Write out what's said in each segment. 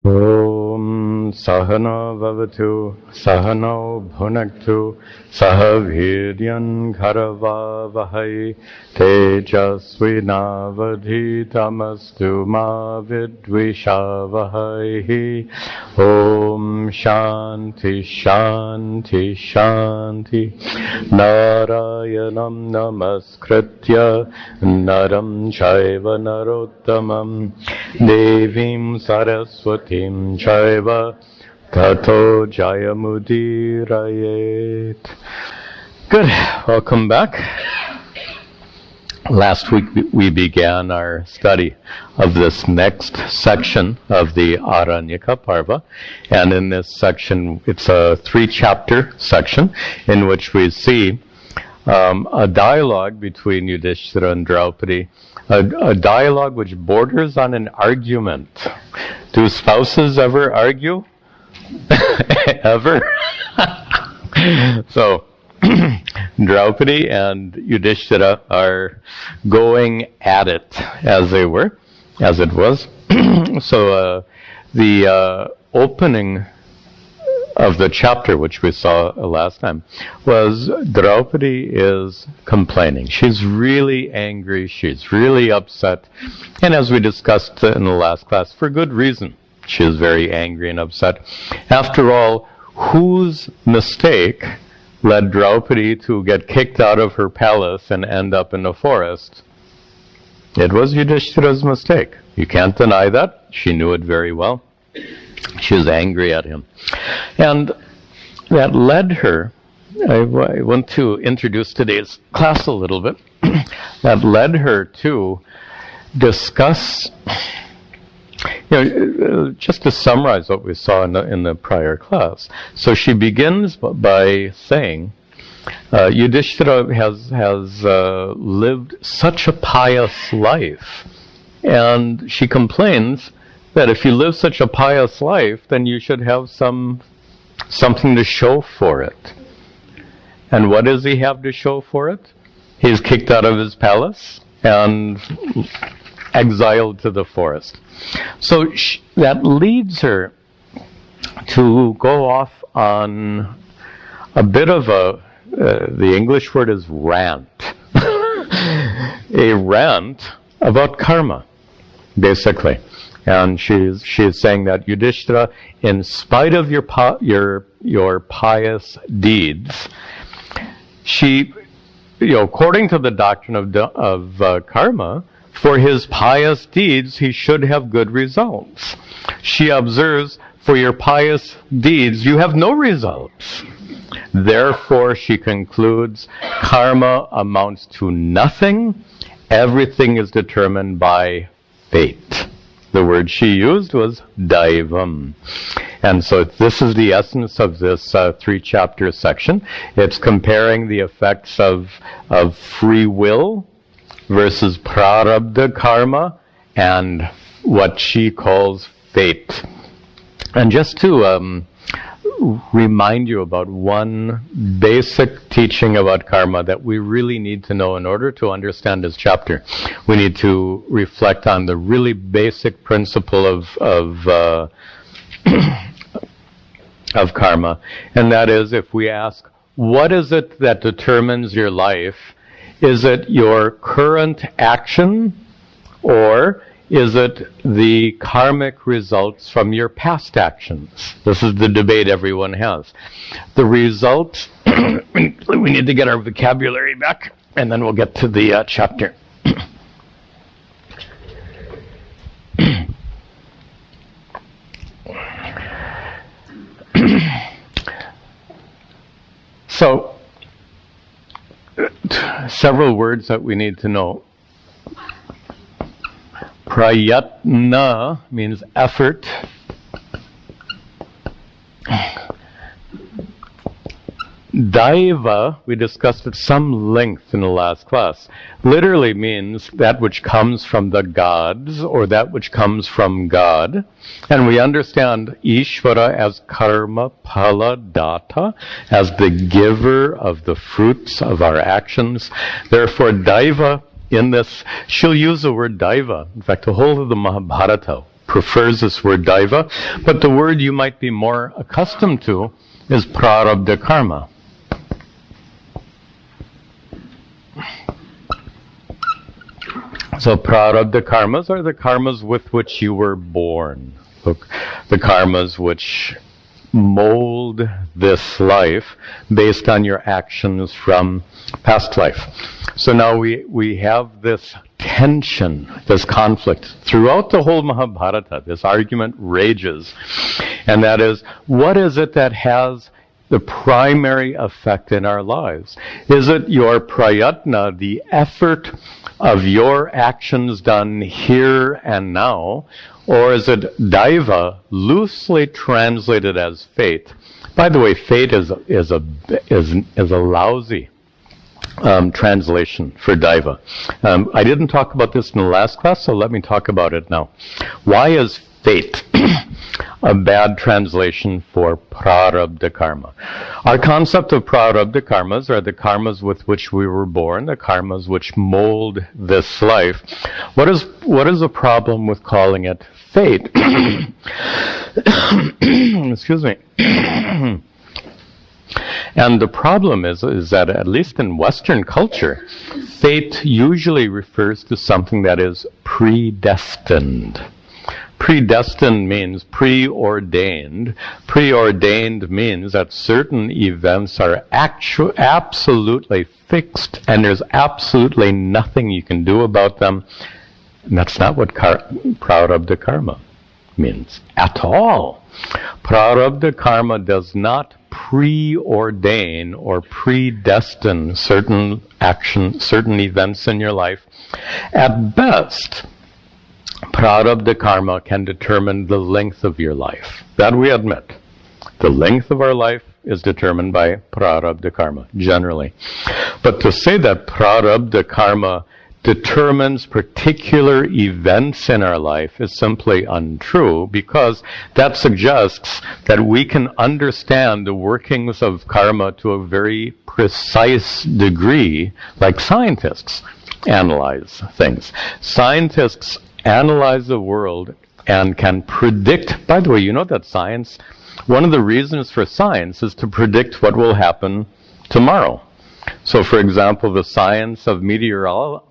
Om Sahana Vavatu Sahano Bhunaktu Sahaviryan Karava Vahai Tejasvinavadhitamastu Ma Vidvishavahai. Om Shanti Shanti Shanti. Narayanam Namaskritya Naram Chaiva Narottamam Devim Saraswati Tim Chaiva Tato Jayamudirayet. Good. Welcome back. Last week we began our study of this next section of the Aranya Parva, and in this section it's a 3-chapter section in which we see a dialogue between Yuddhishthira and Draupadi, a dialogue which borders on an argument. Do spouses ever argue? Ever? So, Draupadi and Yuddhishthira are going at it, as it was. So, the opening of the chapter, which we saw last time, was Draupadi is complaining. She's really angry. She's really upset. And as we discussed in the last class, for good reason, she is very angry and upset. After all, whose mistake led Draupadi to get kicked out of her palace and end up in the forest? It was Yudhishthira's mistake. You can't deny that. She knew it very well. She was angry at him. And that led her, I want to introduce today's class a little bit, that led her to discuss, just to summarize what we saw in the prior class. So she begins by saying, Yudhishthira has lived such a pious life, and she complains that if you live such a pious life, then you should have something to show for it. And what does he have to show for it? He's kicked out of his palace and exiled to the forest. So that leads her to go off on a bit of the English word is rant. A rant about karma, basically. And she's saying that Yudhishthira, in spite of your pious deeds, she, according to the doctrine of karma, for his pious deeds he should have good results. She observes, for your pious deeds you have no results. Therefore, she concludes, karma amounts to nothing. Everything is determined by fate. The word she used was daivam. And so this is the essence of this 3-chapter section. It's comparing the effects of free will versus prarabdha karma and what she calls fate. And just to remind you about one basic teaching about karma that we really need to know in order to understand this chapter. We need to reflect on the really basic principle of karma, and that is, if we ask, what is it that determines your life? Is it your current action, or is it the karmic results from your past actions? This is the debate everyone has. The results, we need to get our vocabulary back, and then we'll get to the chapter. So, several words that we need to know. Prayatna means effort. Daiva, we discussed at some length in the last class, literally means that which comes from the gods, or that which comes from God. And we understand Ishvara as karma phala data, as the giver of the fruits of our actions. Therefore, Daiva, in this, she'll use the word Daiva. In fact, the whole of the Mahabharata prefers this word daiva, but the word you might be more accustomed to is prarabdha karma. So prarabdha karmas are the karmas with which you were born. The karmas which mold this life based on your actions from past life. So now we have this tension, this conflict. Throughout the whole Mahabharata, this argument rages. And that is, what is it that has the primary effect in our lives? Is it your prayatna, the effort of your actions done here and now, or is it daiva, loosely translated as fate? By the way, fate is a lousy translation for daiva. I didn't talk about this in the last class, so let me talk about it now. Why is fate a bad translation for prarabdha karma? Our concept of prarabdha karmas are the karmas with which we were born, the karmas which mold this life. What is the problem with calling it fate? Excuse me. And the problem is that, at least in Western culture, fate usually refers to something that is predestined. Predestined means preordained. Preordained means that certain events are absolutely fixed, and there's absolutely nothing you can do about them. And that's not what prarabdha karma means at all. Prarabdha karma does not preordain or predestine certain actions, certain events in your life. At best, prarabdha karma can determine the length of your life. That we admit. The length of our life is determined by prarabdha karma, generally. But to say that prarabdha karma determines particular events in our life is simply untrue, because that suggests that we can understand the workings of karma to a very precise degree, like scientists analyze things. Scientists analyze the world and can predict. By the way, you know that science, one of the reasons for science is to predict what will happen tomorrow. So, for example, the science of meteorology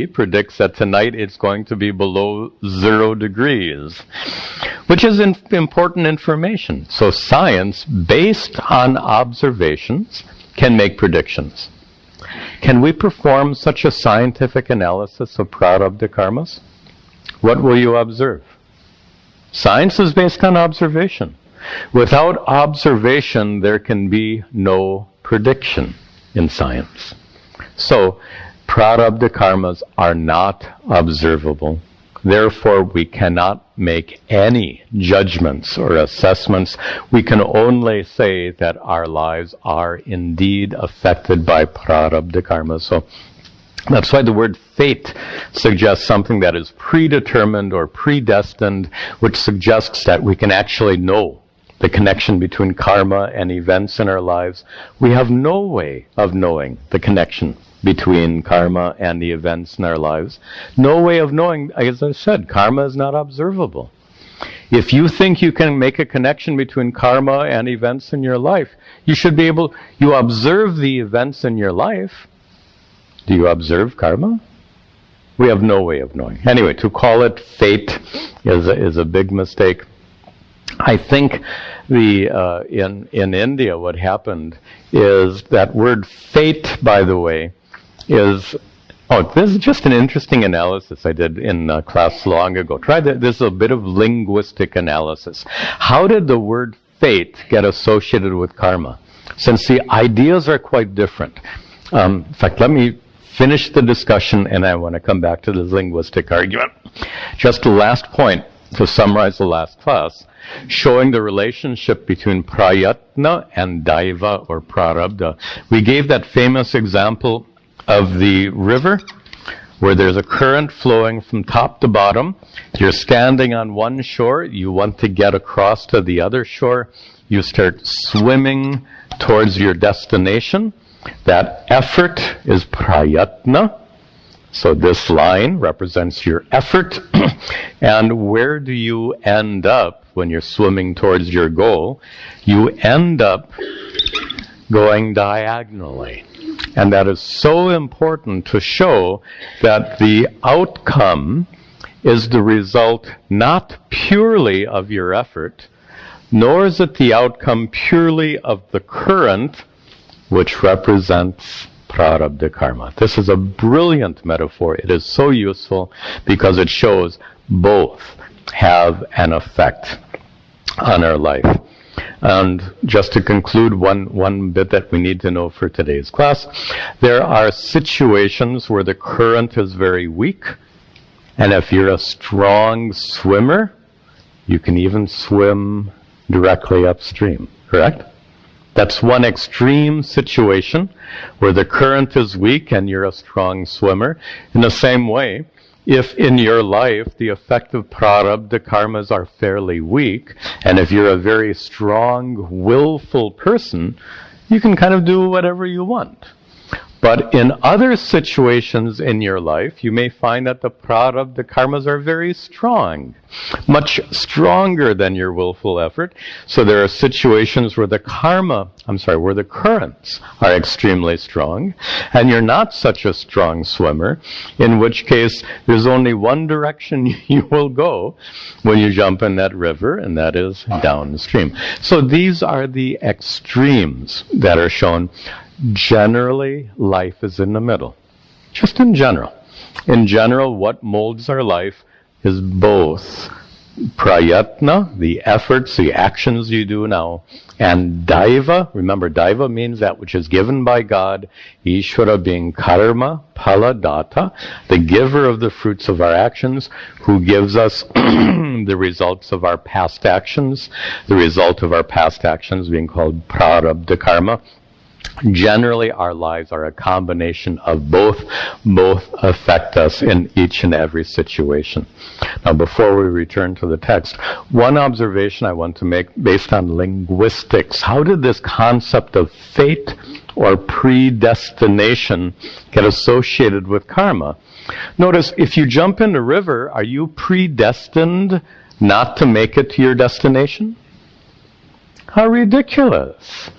predicts that tonight it's going to be below 0 degrees, which is important information. So science, based on observations, can make predictions. Can we perform such a scientific analysis of prarabdha karmas? What will you observe? Science is based on observation. Without observation, there can be no prediction in science. So, prarabdha karmas are not observable. Therefore, we cannot make any judgments or assessments. We can only say that our lives are indeed affected by prarabdha karma. So, that's why the word fate suggests something that is predetermined or predestined, which suggests that we can actually know the connection between karma and events in our lives. We have no way of knowing the connection between karma and the events in our lives. No way of knowing, as I said, karma is not observable. If you think you can make a connection between karma and events in your life, you should be able, you observe the events in your life. Do you observe karma? We have no way of knowing. Anyway, to call it fate is a big mistake. I think in India what happened is that word fate, by the way, is, this is just an interesting analysis I did in class long ago. Try that. This is a bit of linguistic analysis. How did the word fate get associated with karma? Since the ideas are quite different. In fact, let me finish the discussion and I want to come back to this linguistic argument. Just the last point to summarize the last class, showing the relationship between prayatna and daiva or prarabdha. We gave that famous example of the river where there's a current flowing from top to bottom. You're standing on one shore, you want to get across to the other shore, you start swimming towards your destination. That effort is prayatna. So this line represents your effort. And where do you end up when you're swimming towards your goal? You end up going diagonally. And that is so important to show that the outcome is the result not purely of your effort, nor is it the outcome purely of the current, which represents prarabdha karma. This is a brilliant metaphor. It is so useful because it shows both have an effect on our life. And just to conclude, one bit that we need to know for today's class, there are situations where the current is very weak, and if you're a strong swimmer, you can even swim directly upstream, correct? That's one extreme situation where the current is weak and you're a strong swimmer. In the same way, if in your life the effective prarabdha karmas are fairly weak, and if you're a very strong, willful person, you can kind of do whatever you want. But in other situations in your life, you may find that the prarabdha karmas are very strong, much stronger than your willful effort. So there are situations where the currents are extremely strong, and you're not such a strong swimmer, in which case there's only one direction you will go when you jump in that river, and that is downstream. So these are the extremes that are shown. Generally, life is in the middle. Just in general. In general, what molds our life is both prayatna, the efforts, the actions you do now, and daiva. Remember, daiva means that which is given by God. Ishvara being karma, phaladata, the giver of the fruits of our actions, who gives us the results of our past actions, the result of our past actions being called prarabdha karma. Generally, our lives are a combination of both. Both affect us in each and every situation. Now, before we return to the text, one observation I want to make based on linguistics. How did this concept of fate or predestination get associated with karma? Notice, if you jump in the river, are you predestined not to make it to your destination? How ridiculous.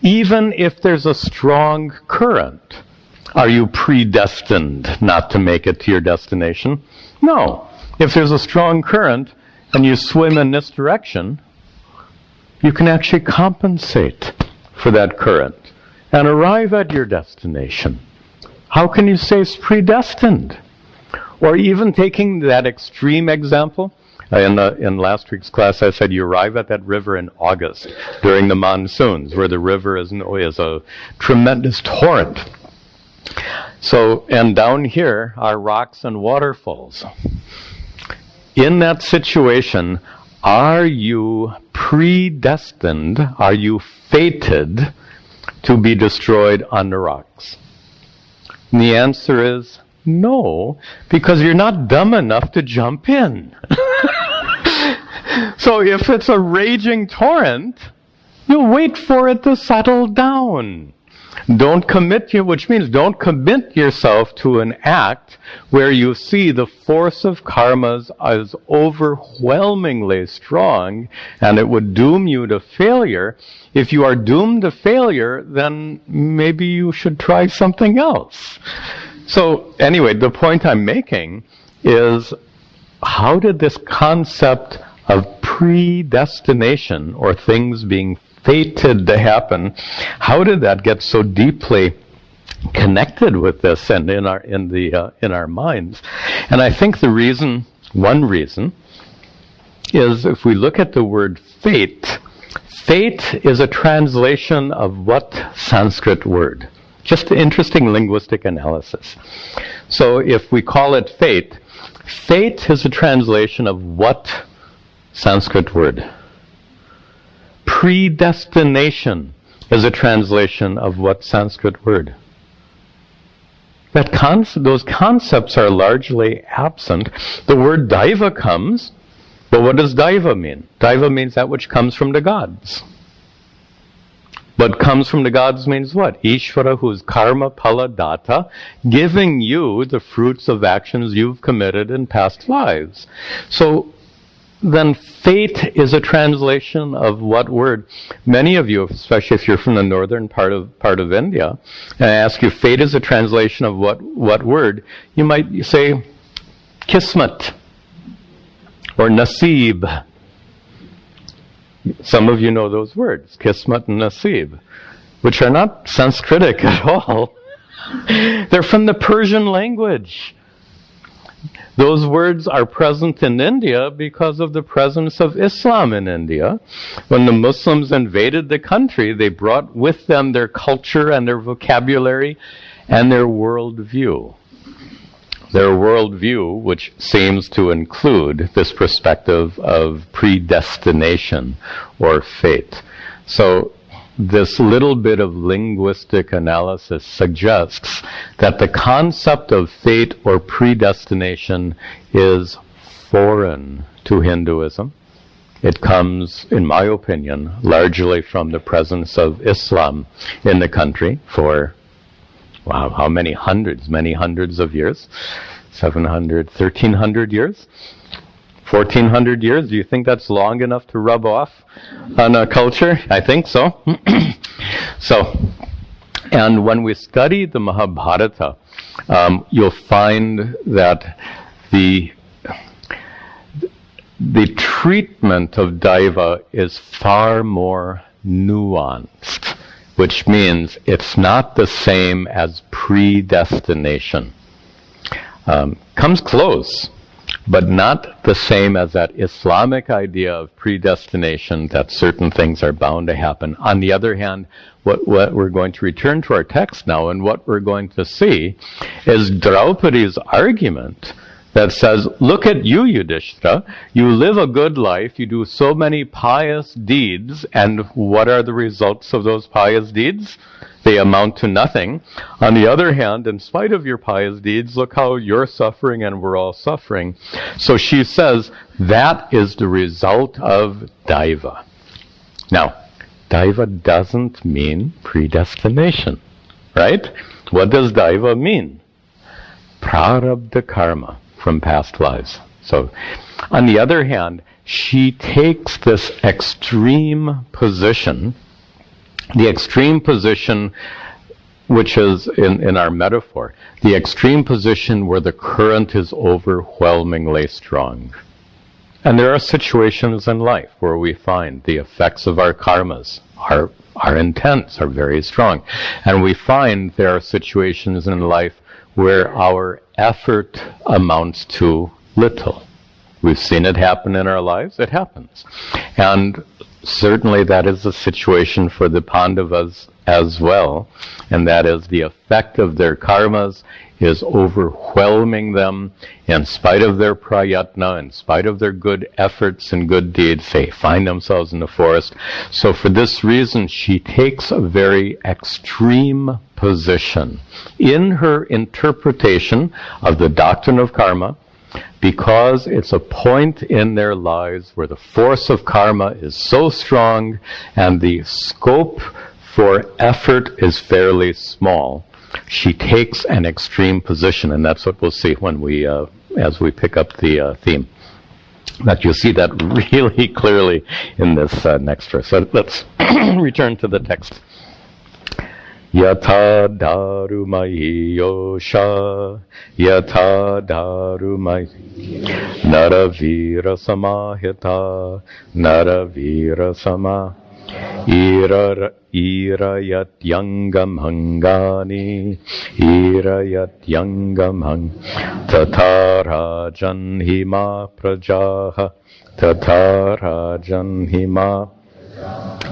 Even if there's a strong current, are you predestined not to make it to your destination? No. If there's a strong current and you swim in this direction, you can actually compensate for that current and arrive at your destination. How can you say it's predestined? Or even taking that extreme example, in last week's class, I said you arrive at that river in August during the monsoons, where the river is a tremendous torrent. So, and down here are rocks and waterfalls. In that situation, are you predestined? Are you fated to be destroyed on the rocks? And the answer is no, because you're not dumb enough to jump in. So if it's a raging torrent, you wait for it to settle down. Which means don't commit yourself to an act where you see the force of karmas as overwhelmingly strong and it would doom you to failure. If you are doomed to failure, then maybe you should try something else. So anyway, the point I'm making is, how did this concept of predestination, or things being fated to happen, how did that get so deeply connected with this and in our minds? And I think one reason is, if we look at the word fate, fate is a translation of what Sanskrit word? Just interesting linguistic analysis. So if we call it fate, fate is a translation of what Sanskrit word? Predestination is a translation of what Sanskrit word? Those concepts are largely absent. The word daiva comes, but what does daiva mean? Daiva means that which comes from the gods. But comes from the gods means what? Ishvara, who's karma pala data, giving you the fruits of actions you've committed in past lives. So then fate is a translation of what word? Many of you, especially if you're from the northern part of India, and I ask you, fate is a translation of what word? You might say kismet or nasib. Some of you know those words, kismet and nasib, which are not Sanskritic at all. They're from the Persian language. Those words are present in India because of the presence of Islam in India. When the Muslims invaded the country, they brought with them their culture and their vocabulary and their worldview. Their worldview, which seems to include this perspective of predestination or fate. So this little bit of linguistic analysis suggests that the concept of fate or predestination is foreign to Hinduism. It comes, in my opinion, largely from the presence of Islam in the country for, wow, how many hundreds? Many hundreds of years. 700, 1300 years? 1400 years? Do you think that's long enough to rub off on a culture? I think so. And when we study the Mahabharata, you'll find that the treatment of Daiva is far more nuanced, which means it's not the same as predestination. Comes close, but not the same as that Islamic idea of predestination, that certain things are bound to happen. On the other hand, what we're going to return to our text now, and what we're going to see is Draupadi's argument that says, look at you, Yuddhishthira, you live a good life, you do so many pious deeds, and what are the results of those pious deeds? They amount to nothing. On the other hand, in spite of your pious deeds, look how you're suffering and we're all suffering. So she says, that is the result of Daiva. Now, Daiva doesn't mean predestination, right? What does Daiva mean? Prarabdha karma from past lives. So, on the other hand, she takes this extreme position, the extreme position which is in our metaphor, the extreme position where the current is overwhelmingly strong. And there are situations in life where we find the effects of our karmas are intense, are very strong. And we find there are situations in life where our effort amounts to little. We've seen it happen in our lives. It happens. And certainly that is the situation for the Pandavas as well. And that is the effect of their karmas is overwhelming them in spite of their prayatna, in spite of their good efforts and good deeds. They find themselves in the forest. So for this reason, she takes a very extreme position in her interpretation of the doctrine of karma, because it's a point in their lives where the force of karma is so strong and the scope for effort is fairly small. She takes an extreme position, and that's what we'll see when we, as we pick up the theme. That you'll see that really clearly in this next verse. So let's return to the text. Yatha darumayi yosha, yatha darumayi naravira samahita, naravira sama. Irayat yangam hangani, irayat yangam hang, tatarajan hima prajaha, tatarajan hima.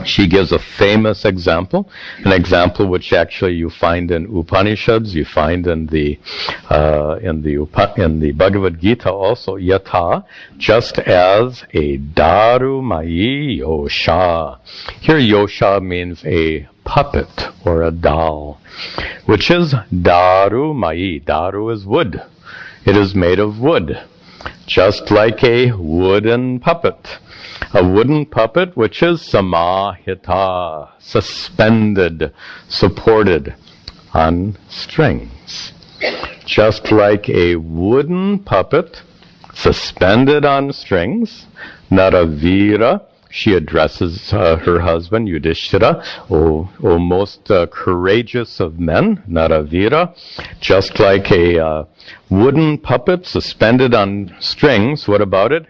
She gives a famous example, an example which actually you find in Upanishads, you find in the Bhagavad Gita also. Yatha, just as a darumayi yosha. Here yosha means a puppet or a doll, which is darumayi. Daru is wood. It is made of wood. just like a wooden puppet. A wooden puppet which is samahita, suspended, supported on strings. Just like a wooden puppet suspended on strings, Naravira, she addresses her husband, Yuddhishthira, O most courageous of men, Naravira. Just like a wooden puppet suspended on strings, what about it?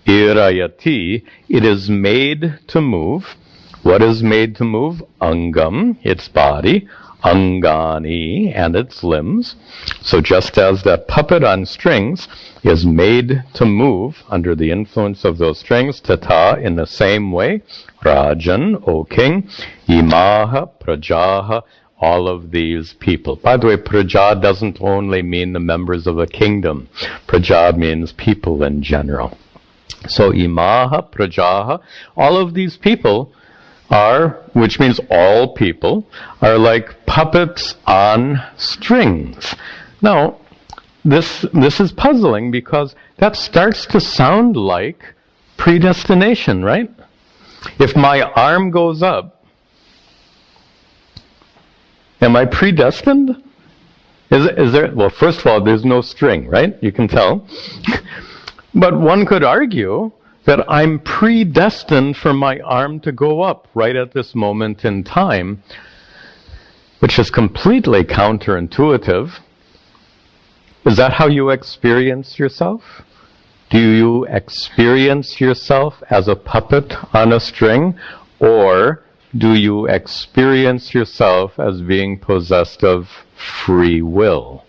Irayati, it is made to move. What is made to move? Angam, its body. Angani, and its limbs. So just as that puppet on strings is made to move under the influence of those strings, tata, in the same way, Rajan, O king, imaha, prajaha, all of these people. By the way, praja doesn't only mean the members of a kingdom. Praja means people in general. So imaha, prajaha, all of these people are, which means all people, are like puppets on strings. Now, this is puzzling because that starts to sound like predestination, right? If my arm goes up, am I predestined? Is there, well, first of all, there's no string, right? You can tell. But one could argue that I'm predestined for my arm to go up right at this moment in time, which is completely counterintuitive. Is that how you experience yourself? Do you experience yourself as a puppet on a string, or do you experience yourself as being possessed of free will?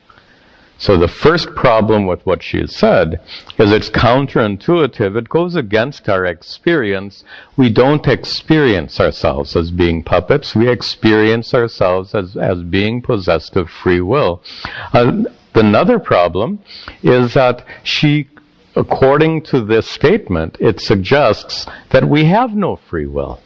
So the first problem with what she has said is it's counterintuitive. It goes against our experience. We don't experience ourselves as being puppets. We experience ourselves as being possessed of free will. Another problem is that she, according to this statement, it suggests that we have no free will.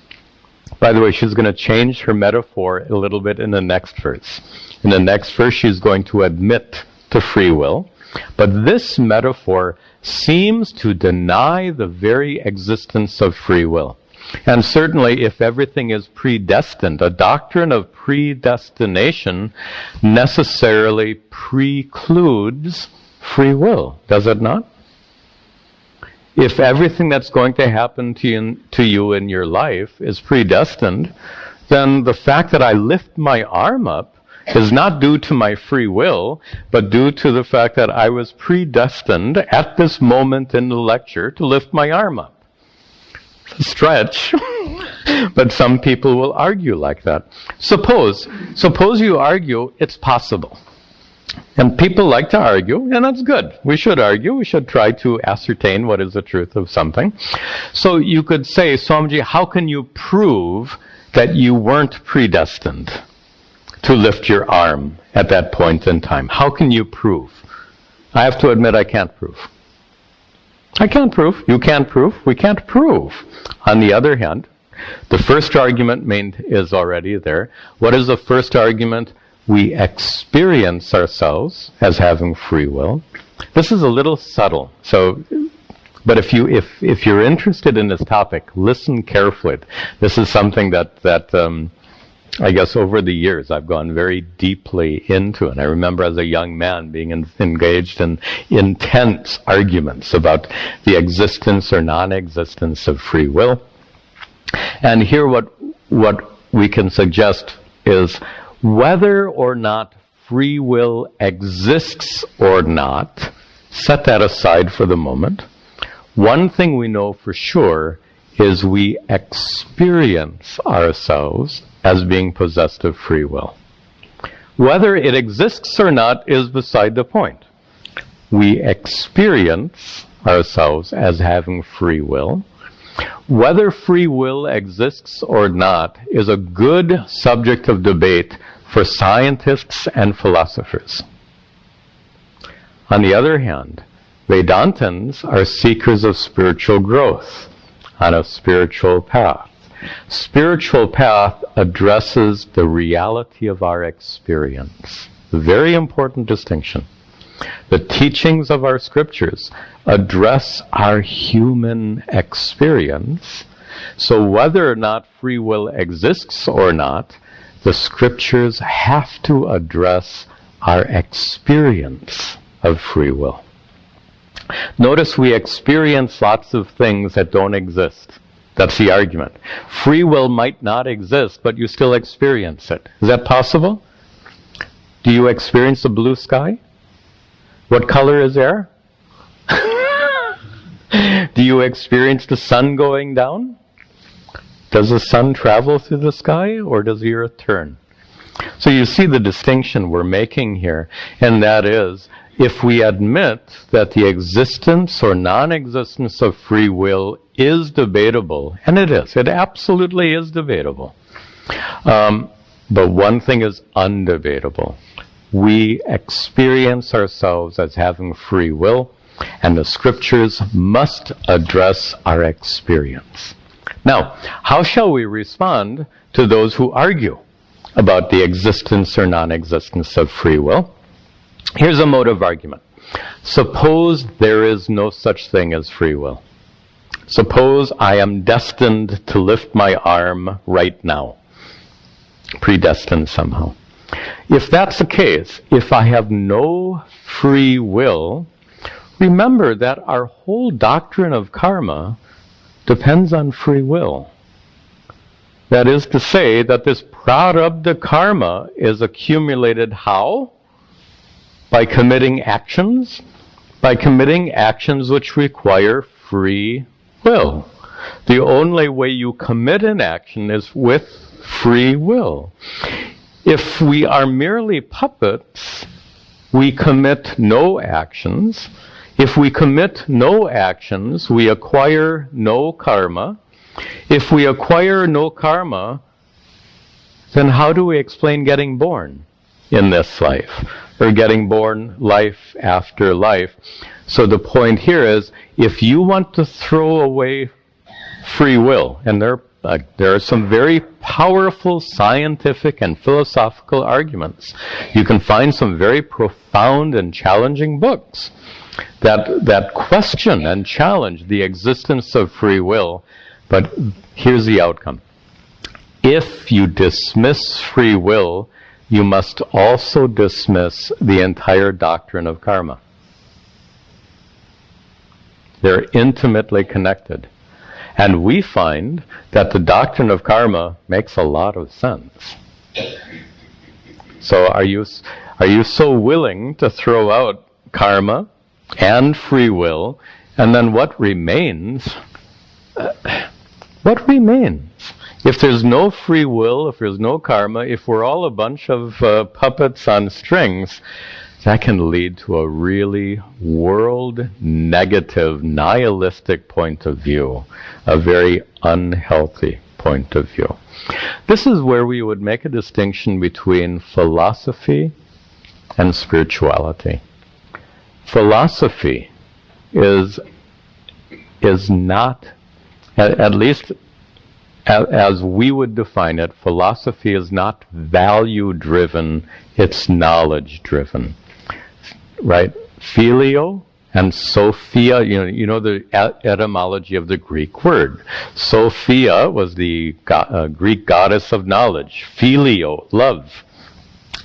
By the way, she's going to change her metaphor a little bit in the next verse. In the next verse, she's going to admit to free will, but this metaphor seems to deny the very existence of free will. And certainly, if everything is predestined, a doctrine of predestination necessarily precludes free will, does it not? If everything that's going to happen to you in your life is predestined, then the fact that I lift my arm up is not due to my free will, but due to the fact that I was predestined at this moment in the lecture to lift my arm up. It's a stretch, but some people will argue like that. Suppose you argue it's possible. And people like to argue, and that's good. We should argue. We should try to ascertain what is the truth of something. So you could say, Swamiji, how can you prove that you weren't predestined to lift your arm at that point in time? How can you prove? I have to admit I can't prove. I can't prove. You can't prove. We can't prove. On the other hand, the first argument is already there. What is the first argument? We experience ourselves as having free will. This is a little subtle. So, but if you're interested in this topic, listen carefully. This is something that I guess over the years I've gone very deeply into, and I remember as a young man being engaged in intense arguments about the existence or non-existence of free will. And here what we can suggest is whether or not free will exists or not, set that aside for the moment. One thing we know for sure is we experience ourselves as being possessed of free will. Whether it exists or not is beside the point. We experience ourselves as having free will. Whether free will exists or not is a good subject of debate for scientists and philosophers. On the other hand, Vedantins are seekers of spiritual growth on a spiritual path. Spiritual path addresses the reality of our experience. Very important distinction. The teachings of our scriptures address our human experience. So whether or not free will exists or not, the scriptures have to address our experience of free will. Notice we experience lots of things that don't exist. That's the argument. Free will might not exist, but you still experience it. Is that possible? Do you experience the blue sky? What color is air? Do you experience the sun going down? Does the sun travel through the sky, or does the earth turn? So you see the distinction we're making here, and that is, if we admit that the existence or non-existence of free will is debatable, and it is, it absolutely is debatable, but one thing is undebatable. We experience ourselves as having free will, and the scriptures must address our experience. Now, how shall we respond to those who argue about the existence or non-existence of free will? Here's a mode of argument. Suppose there is no such thing as free will. Suppose I am destined to lift my arm right now. Predestined somehow. If that's the case, if I have no free will, remember that our whole doctrine of karma depends on free will. That is to say that this prarabdha karma is accumulated how? By committing actions? By committing actions which require free will. The only way you commit an action is with free will. If we are merely puppets, we commit no actions. If we commit no actions, we acquire no karma. If we acquire no karma, then how do we explain getting born in this life? Or getting born life after life? So the point here is, if you want to throw away free will, and there are some very powerful scientific and philosophical arguments. You can find some very profound and challenging books that question and challenge the existence of free will. But here's the outcome. If you dismiss free will, you must also dismiss the entire doctrine of karma. They're intimately connected. And we find that the doctrine of karma makes a lot of sense. So are you so willing to throw out karma and free will, and then what remains? What remains? If there's no free will, if there's no karma, if we're all a bunch of puppets on strings, that can lead to a really world negative, nihilistic point of view, a very unhealthy point of view. This is where we would make a distinction between philosophy and spirituality. Philosophy is not, at least as we would define it, philosophy is not value-driven, it's knowledge-driven. Right? Phileo and Sophia, you know the etymology of the Greek word. Sophia was the Greek goddess of knowledge. Phileo, love.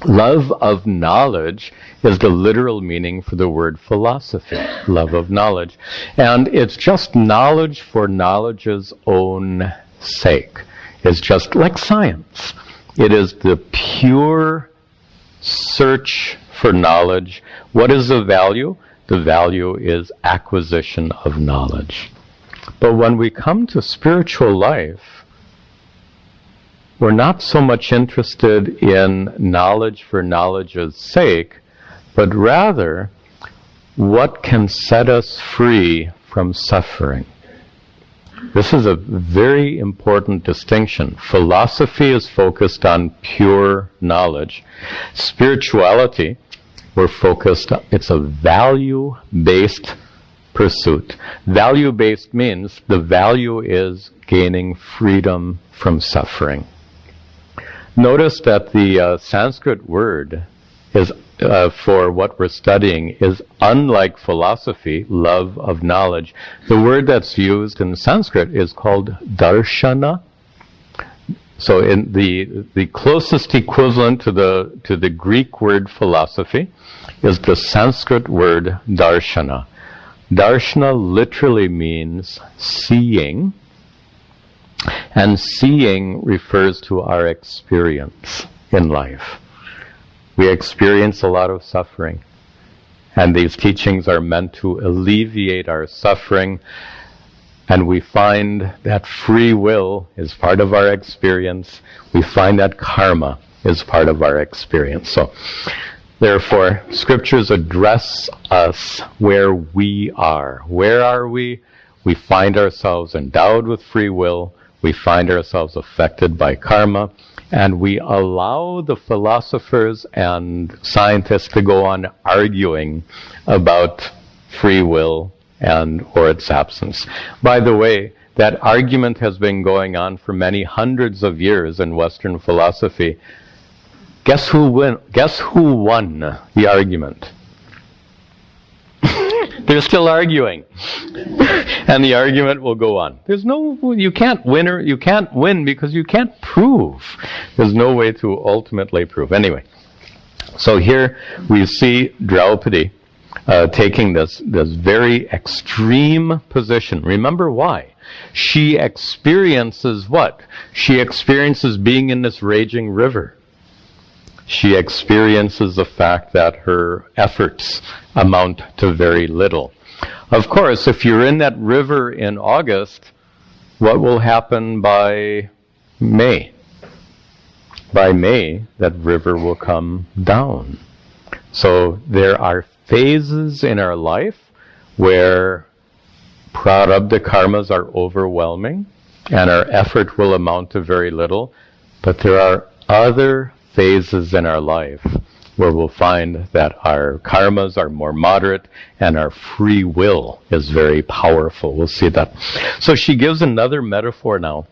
Love of knowledge is the literal meaning for the word philosophy, love of knowledge. And it's just knowledge for knowledge's own sake. It's just like science. It is the pure search for knowledge. What is the value? The value is acquisition of knowledge. But when we come to spiritual life, we're not so much interested in knowledge for knowledge's sake, but rather what can set us free from suffering. This is a very important distinction. Philosophy is focused on pure knowledge. Spirituality, we're focused on, it's a value-based pursuit. Value-based means the value is gaining freedom from suffering. Notice that the Sanskrit word is for what we're studying is, unlike philosophy, love of knowledge. The word that's used in Sanskrit is called darshana. So in the closest equivalent to the Greek word philosophy is the Sanskrit word darshana. Darshana literally means seeing, and seeing refers to our experience in life. We experience a lot of suffering, and these teachings are meant to alleviate our suffering, and we find that free will is part of our experience. We find that karma is part of our experience. So, therefore, scriptures address us where we are. Where are we? We find ourselves endowed with free will. We find ourselves affected by karma. And we allow the philosophers and scientists to go on arguing about free will or its absence. By the way, that argument has been going on for many hundreds of years in Western philosophy. Guess who won the argument? They're still arguing. And the argument will go on. You can't win because you can't prove. There's no way to ultimately prove. Anyway, so here we see Draupadi taking this very extreme position. Remember why? She experiences what? She experiences being in this raging river. She experiences the fact that her efforts amount to very little. Of course, if you're in that river in August, what will happen by May? By May, that river will come down. So there are phases in our life where prarabdha karmas are overwhelming and our effort will amount to very little, but there are other phases in our life where we'll find that our karmas are more moderate and our free will is very powerful. We'll see that. So she gives another metaphor now,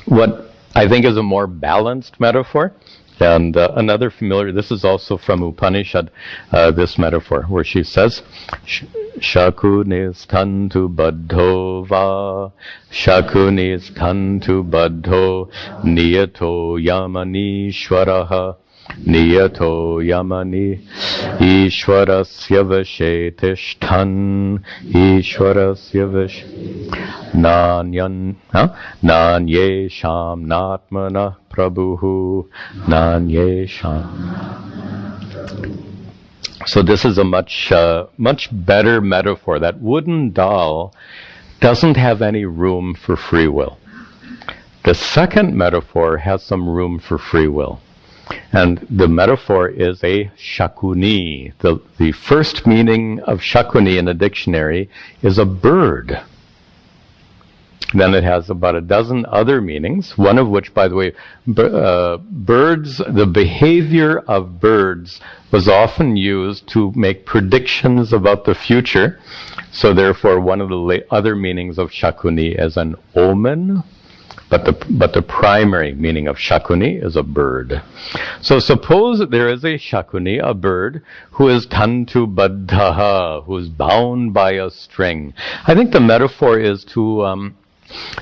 what I think is a more balanced metaphor, and another familiar, this is also from Upanishad, this metaphor, where she says, Shakunis tantu baddho va, Shakunis tantu baddho, niyato yamani shwaraha, niyato yamani ishwarasya vashe tishtan, ishwarasya vashe nanye sham natmana prabhuhu nanye sham. So this is a much better metaphor. That wooden doll doesn't have any room for free will. The second metaphor has some room for free will. And the metaphor is a shakuni. The first meaning of shakuni in a dictionary is a bird. Then it has about a dozen other meanings, one of which, by the way, birds, the behavior of birds was often used to make predictions about the future. So therefore, one of the other meanings of shakuni is an omen, but the primary meaning of shakuni is a bird. So suppose that there is a shakuni, a bird, who is tantu baddhaha, who is bound by a string. I think the metaphor is to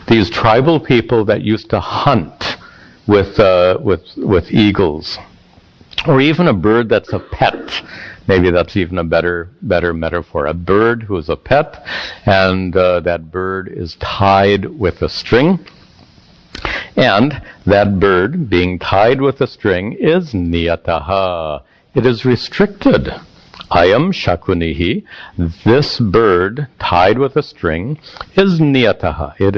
these tribal people that used to hunt with eagles, or even a bird that's a pet. Maybe that's even a better metaphor. A bird who is a pet, and that bird is tied with a string. And that bird, being tied with a string, is niyataha. It is restricted. Ayam shakunihi. This bird tied with a string is niyataha. It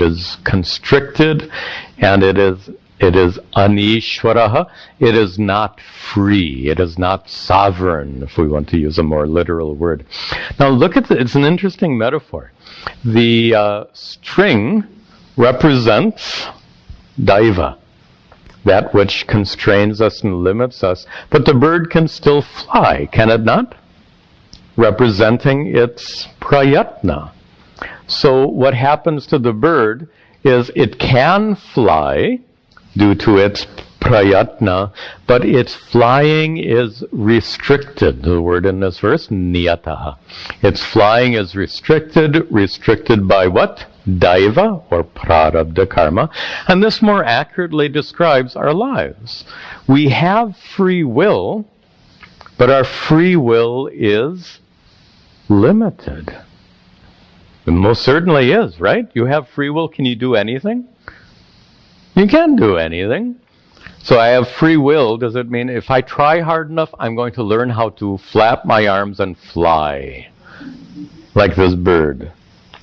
is constricted, and it is anishwaraha. It is not free. It is not sovereign, if we want to use a more literal word. Now look at it's an interesting metaphor. The string represents daiva, that which constrains us and limits us, but the bird can still fly, can it not? Representing its prayatna. So what happens to the bird is it can fly due to its prayatna, but its flying is restricted. The word in this verse, niyataha. Its flying is restricted by what? Daiva, or prarabdha karma. And this more accurately describes our lives. We have free will, but our free will is limited. It most certainly is, right? You have free will. Can you do anything? You can't do anything. So I have free will. Does it mean if I try hard enough, I'm going to learn how to flap my arms and fly like this bird?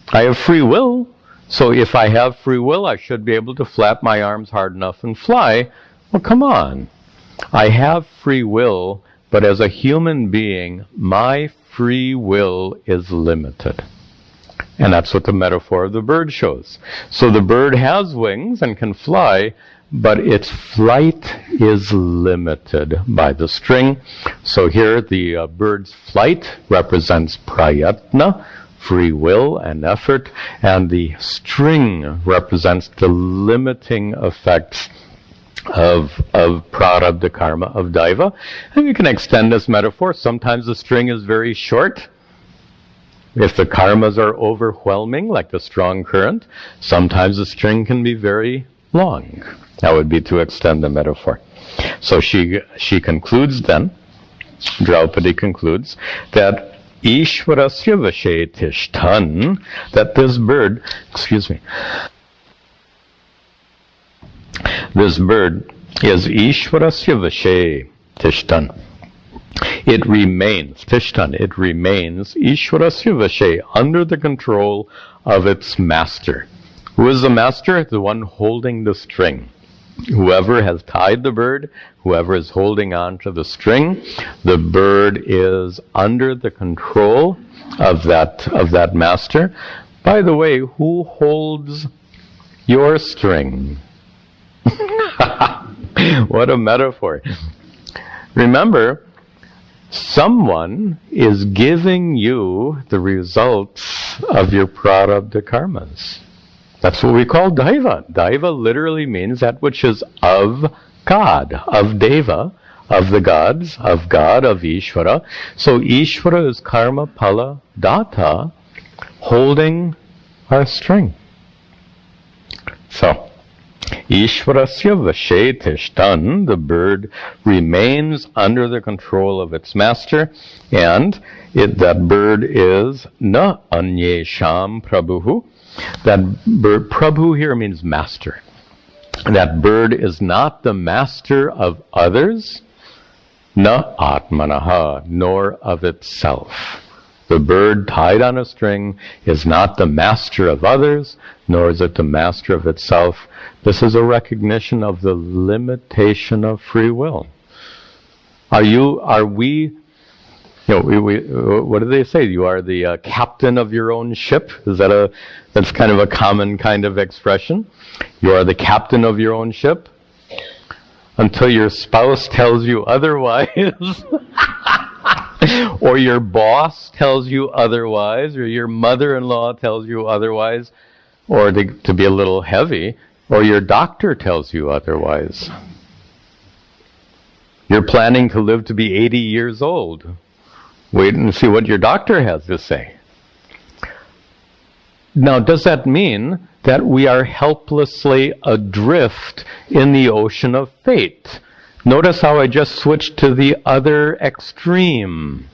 I have free will. So if I have free will, I should be able to flap my arms hard enough and fly. Well, come on. I have free will, but as a human being, my free will is limited. And that's what the metaphor of the bird shows. So the bird has wings and can fly, but its flight is limited by the string. So here the bird's flight represents prayatna, free will and effort, and the string represents the limiting effects of prarabdha karma, of daiva. And you can extend this metaphor. Sometimes the string is very short. If the karmas are overwhelming, like the strong current, sometimes the string can be very long. That would be to extend the metaphor. So she concludes then, Draupadi concludes, that Ishvarasya vashe tishtan, that this bird, this bird is Ishvarasya vashe tishtan. It remains, tishtan, it remains, Ishvarasya vashe, under the control of its master. Who is the master? The one holding the string. Whoever has tied the bird, whoever is holding on to the string, the bird is under the control of that master. By the way, who holds your string? What a metaphor. Remember, someone is giving you the results of your prarabdha karmas. That's what we call daiva. Daiva literally means that which is of God, of deva, of the gods, of God, of Ishvara. So Ishvara is karma pala data, holding our string. So, Ishvarasya vashe tishtan, the bird remains under the control of its master, and that bird is na anyesham prabhu. That bird, prabhu here means master. That bird is not the master of others, na atmanaha, nor of itself. The bird tied on a string is not the master of others, nor is it the master of itself. This is a recognition of the limitation of free will. Are we, what do they say? You are the captain of your own ship? That's kind of a common kind of expression. You are the captain of your own ship until your spouse tells you otherwise. Or your boss tells you otherwise, or your mother-in-law tells you otherwise, or to be a little heavy, or your doctor tells you otherwise. You're planning to live to be 80 years old. Wait and see what your doctor has to say. Now, does that mean that we are helplessly adrift in the ocean of fate? Notice how I just switched to the other extreme.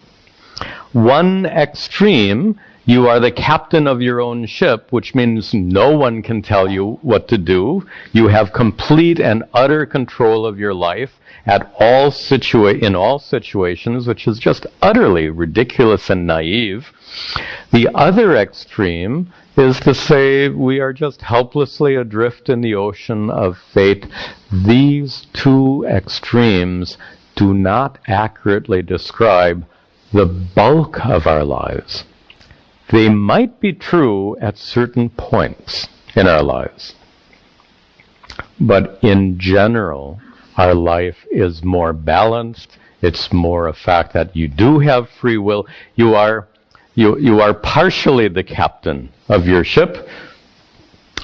One extreme, you are the captain of your own ship, which means no one can tell you what to do. You have complete and utter control of your life in all situations, which is just utterly ridiculous and naive. The other extreme is to say we are just helplessly adrift in the ocean of fate. These two extremes do not accurately describe the bulk of our lives. They might be true at certain points in our lives, but in general, our life is more balanced. It's more a fact that you do have free will. You are partially the captain of your ship,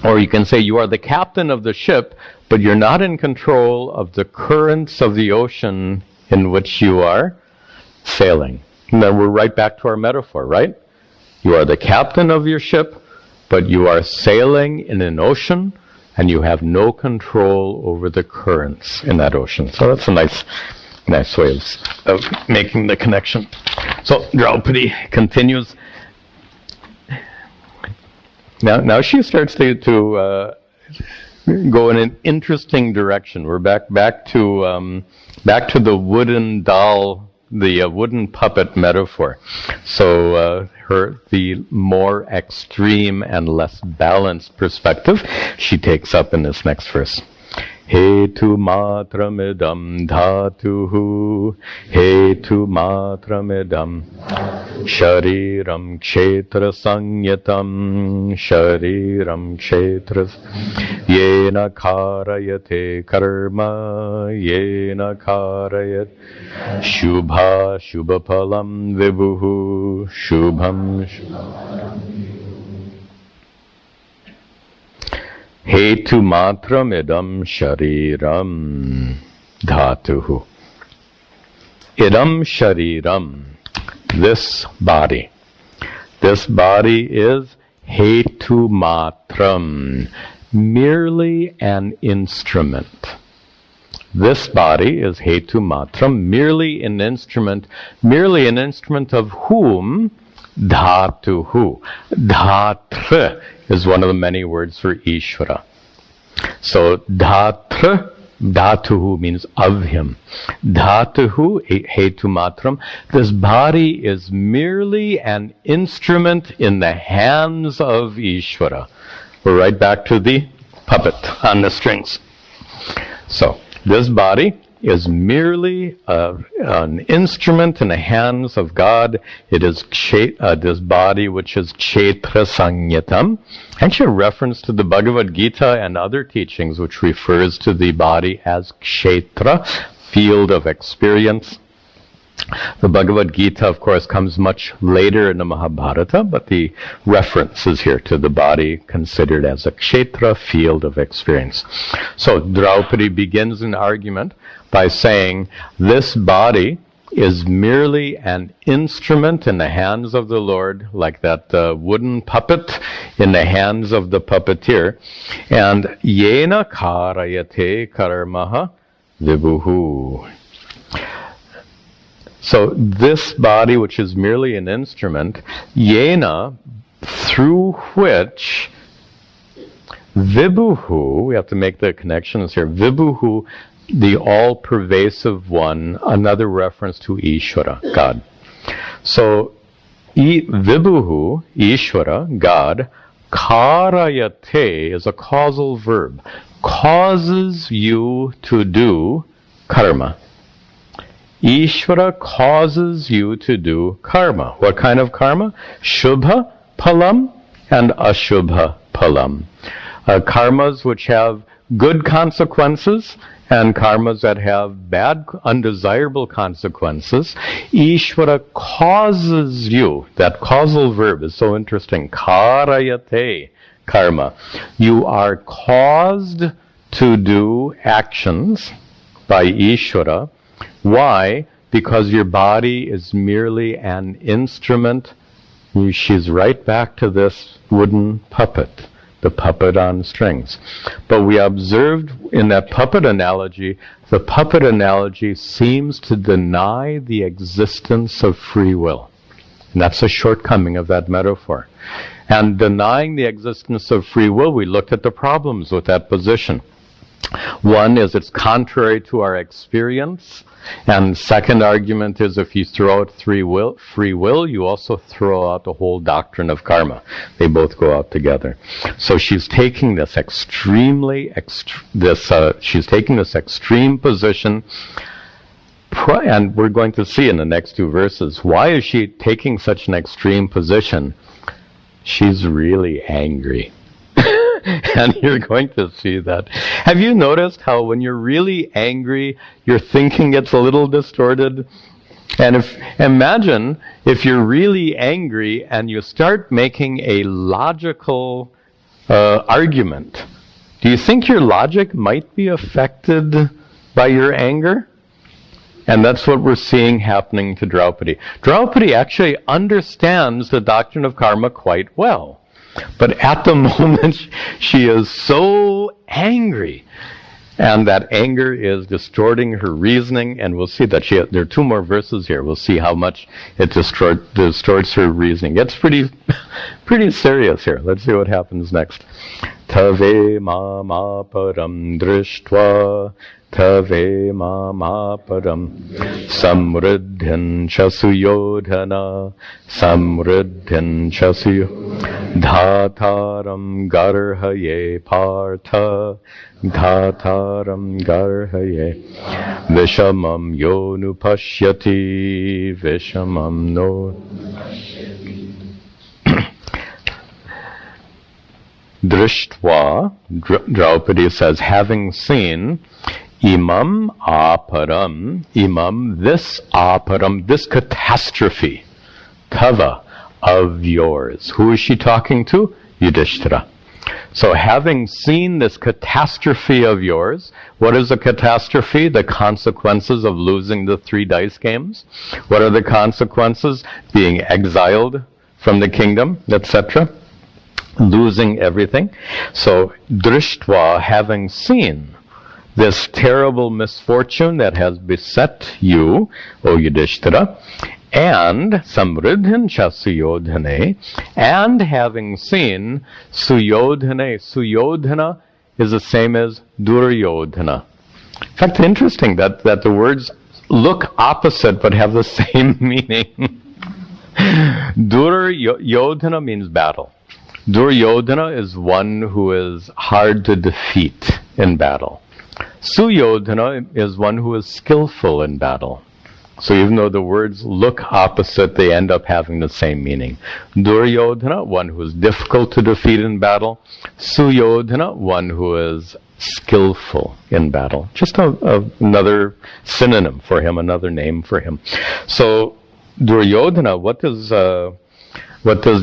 Or you can say you are the captain of the ship, but you're not in control of the currents of the ocean in which you are sailing. And then we're right back to our metaphor, right? You are the captain of your ship, but you are sailing in an ocean, and you have no control over the currents in that ocean. So that's a nice way of making the connection. So Draupadi continues. Now she starts to go in an interesting direction. We're back to the wooden doll, the wooden puppet metaphor. So the more extreme and less balanced perspective she takes up in this next verse. Hetu matramidam dhatuhu, hetu matramidam shariram kshetra sanyatam, shariram kshetra yena karayate karma, yena karayat shubha shubhapalam vibhuhu, shubham Hetu matram idam shariram dhatuhu. Idam shariram, this body. This body is hetu matram, merely an instrument. This body is hetu matram, merely an instrument of whom? Dhatuhu. Dhatra is one of the many words for Ishvara. So dhatuhu means of him. Dhatuhu, hetu matram. This body is merely an instrument in the hands of Ishvara. We're right back to the puppet on the strings. So this body is merely an instrument in the hands of God. It is this body which is kshetra sanyatam. Actually a reference to the Bhagavad Gita and other teachings which refers to the body as kshetra, field of experience. The Bhagavad Gita, of course, comes much later in the Mahabharata, but the reference is here to the body considered as a kshetra, field of experience. So Draupadi begins an argument by saying this body is merely an instrument in the hands of the Lord, like that wooden puppet in the hands of the puppeteer, and yena karayate karmaha vibhuhu. So this body, which is merely an instrument, yena, through which vibhuhu, we have to make the connections here, vibhuhu, the all-pervasive one, another reference to Ishvara, God. So vibhuhu, Ishvara, God, karayate is a causal verb, causes you to do karma. Ishvara causes you to do karma. What kind of karma? Shubha palam and ashubha palam. Karmas which have good consequences and karmas that have bad, undesirable consequences. Ishvara causes you. That causal verb is so interesting. Karayate karma. You are caused to do actions by Ishvara. Why? Because your body is merely an instrument. She's right back to this wooden puppet, the puppet on strings. But we observed in that puppet analogy, the puppet analogy seems to deny the existence of free will. And that's a shortcoming of that metaphor. And denying the existence of free will, we looked at the problems with that position. One is it's contrary to our experience. And second argument is if you throw out free will, you also throw out the whole doctrine of karma. They both go out together. So she's taking this extreme position, and we're going to see in the next two verses, why is she taking such an extreme position? She's really angry. And you're going to see that. Have you noticed how when you're really angry, your thinking gets a little distorted? And imagine if you're really angry and you start making a logical argument, do you think your logic might be affected by your anger? And that's what we're seeing happening to Draupadi. Draupadi actually understands the doctrine of karma quite well. But at the moment, she is so angry. And that anger is distorting her reasoning. And we'll see that there are two more verses here. We'll see how much it distorts her reasoning. It's pretty serious here. Let's see what happens next. Tave mama param drishtva Tave mama param samriddhin chasuyodhana samriddhin dhataram garhaye partha dhataram garhaye vishamam yonu pashyati vishamam no Drishtva, Draupadi says, having seen imam aparam, this aparam, this catastrophe, tava, of yours. Who is she talking to? Yuddhishthira. So having seen this catastrophe of yours, what is a catastrophe? The consequences of losing the 3 dice games. What are the consequences? Being exiled from the kingdom, etc. Losing everything. So, drishtva, having seen this terrible misfortune that has beset you, O Yuddhishthira, and samriddhin cha suyodhane, and having seen suyodhane. Suyodhana is the same as duryodhana. In fact, interesting that the words look opposite but have the same meaning. Duryodhana means battle. Duryodhana is one who is hard to defeat in battle. Suyodhana is one who is skillful in battle. So even though the words look opposite, they end up having the same meaning. Duryodhana, one who is difficult to defeat in battle. Suyodhana, one who is skillful in battle. Just another synonym for him, another name for him. So Duryodhana, what does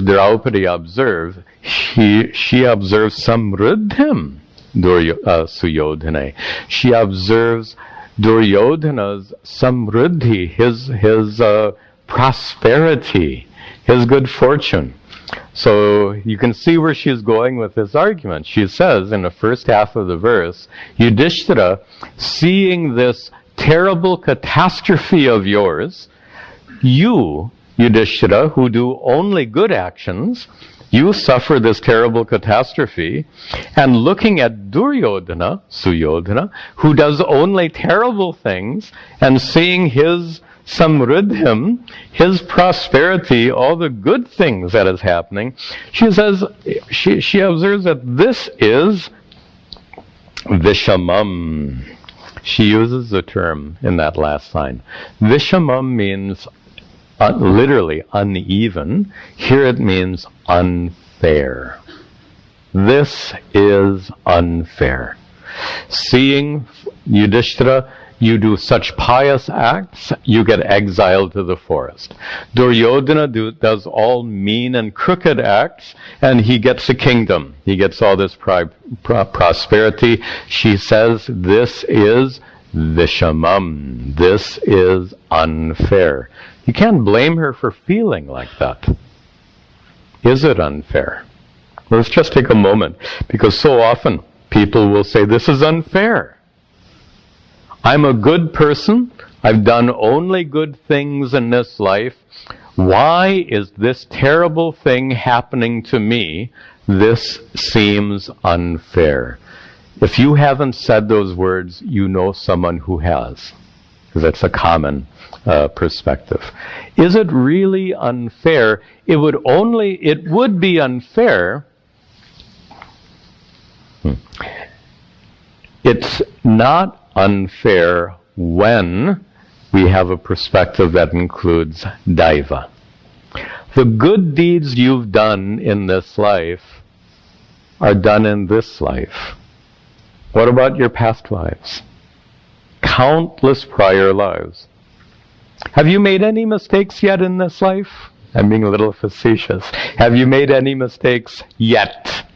Draupadi observe? She observes samriddhim suyodhane. She observes Duryodhana's samriddhi, his prosperity, his good fortune. So you can see where she's going with this argument. She says in the first half of the verse, Yuddhishthira, seeing this terrible catastrophe of yours, you, Yuddhishthira, who do only good actions, you suffer this terrible catastrophe, and looking at Duryodhana, Suyodhana, who does only terrible things, and seeing his samriddhim, his prosperity, all the good things that is happening, she says, she observes that this is vishamam. She uses the term in that last line. Vishamam means literally uneven. Here it means unfair. This is unfair. Seeing Yuddhishthira, you do such pious acts, you get exiled to the forest. Duryodhana does all mean and crooked acts, and he gets a kingdom. He gets all this prosperity. She says, this is vishamam. This is unfair. You can't blame her for feeling like that. Is it unfair? Let's just take a moment, because so often people will say, this is unfair. I'm a good person. I've done only good things in this life. Why is this terrible thing happening to me? This seems unfair. If you haven't said those words, you know someone who has, because that's a common perspective. Is it really unfair? It would be unfair. It's not unfair when we have a perspective that includes daiva. The good deeds you've done in this life are done in this life. What about your past lives? Countless prior lives. Have you made any mistakes yet in this life? I'm being a little facetious. Have you made any mistakes yet?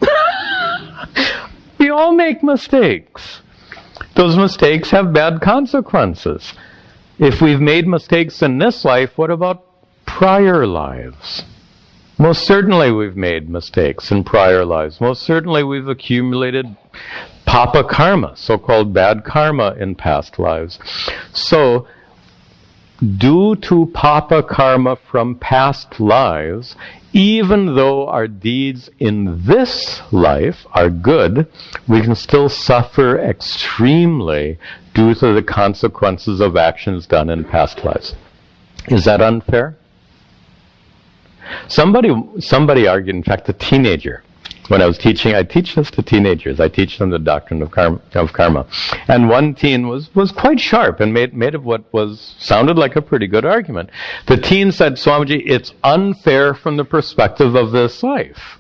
all make mistakes. Those mistakes have bad consequences. If we've made mistakes in this life, what about prior lives? Most certainly we've made mistakes in prior lives. Most certainly we've accumulated papa karma, so-called bad karma in past lives. So, due to papa karma from past lives, even though our deeds in this life are good, we can still suffer extremely due to the consequences of actions done in past lives. Is that unfair? Somebody argued, in fact, a teenager. When I was teaching, I teach this to teenagers. I teach them the doctrine of karma. And one teen was quite sharp and made of what sounded like a pretty good argument. The teen said, Swamiji, it's unfair from the perspective of this life.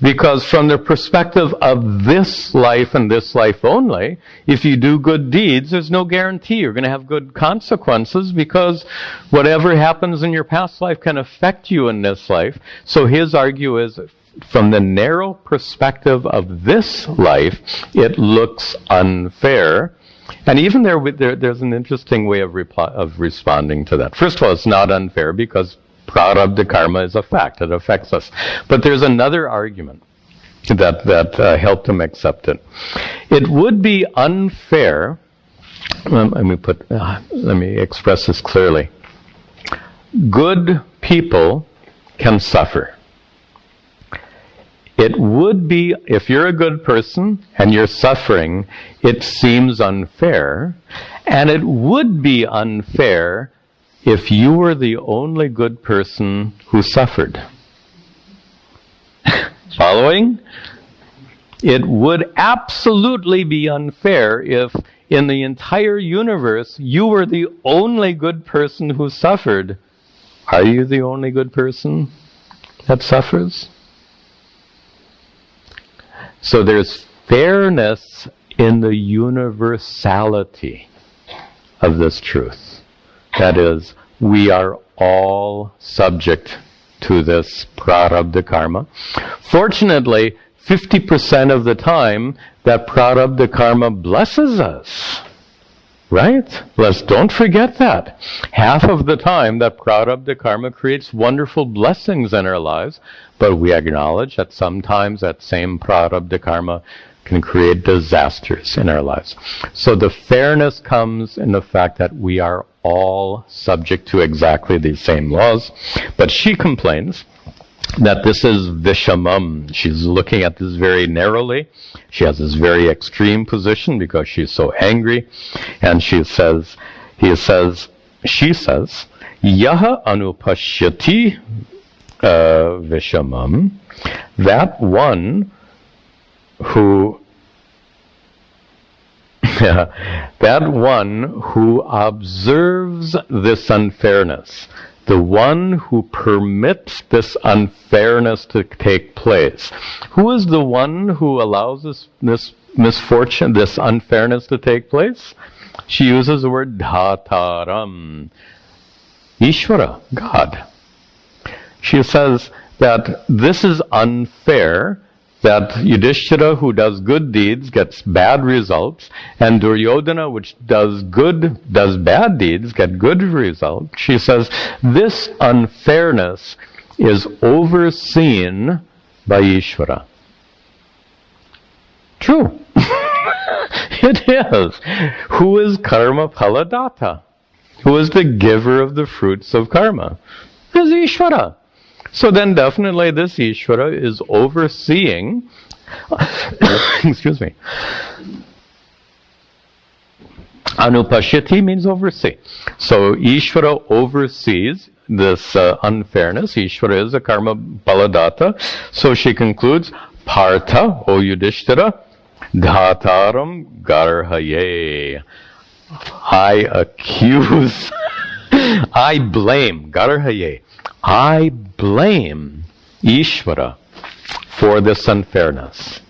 Because from the perspective of this life and this life only, if you do good deeds, there's no guarantee you're going to have good consequences, because whatever happens in your past life can affect you in this life. So his argue is, from the narrow perspective of this life, it looks unfair. And even there's an interesting way of responding to that. First of all, it's not unfair because prarabdha karma is a fact. It affects us. But there's another argument that helped him accept it. It would be unfair. Let me express this clearly. Good people can suffer. It would be, if you're a good person and you're suffering, it seems unfair. And it would be unfair if you were the only good person who suffered. Following? It would absolutely be unfair if in the entire universe you were the only good person who suffered. Are you the only good person that suffers? So there's fairness in the universality of this truth. That is, we are all subject to this prarabdha karma. Fortunately, 50% of the time, that prarabdha karma blesses us. Right? Don't forget that. Half of the time, that prarabdha karma creates wonderful blessings in our lives, but we acknowledge that sometimes that same prarabdha karma can create disasters in our lives. So the fairness comes in the fact that we are all subject to exactly these same laws. But she complains that this is vishamam. She's looking at this very narrowly. She has this very extreme position because she's so angry. And she says, Yaha anupashyati vishamam, that one who observes this unfairness, the one who permits this unfairness to take place. Who is the one who allows this misfortune, this unfairness to take place? She uses the word dhataram. Ishvara, God. She says that this is unfair, that Yuddhishthira, who does good deeds, gets bad results, and Duryodhana, which does bad deeds, get good results. She says this unfairness is overseen by Ishvara. True. It is. Who is karma phaladata? Who is the giver of the fruits of karma? It is Ishvara. So then definitely this Ishvara is overseeing, excuse me, anupashyati means oversee. So Ishvara oversees this unfairness. Ishvara is a karma baladata. So she concludes, Partha, O Yuddhishthira, dhataram garhaye. I accuse, I blame, garhaye. I blame Ishvara for this unfairness.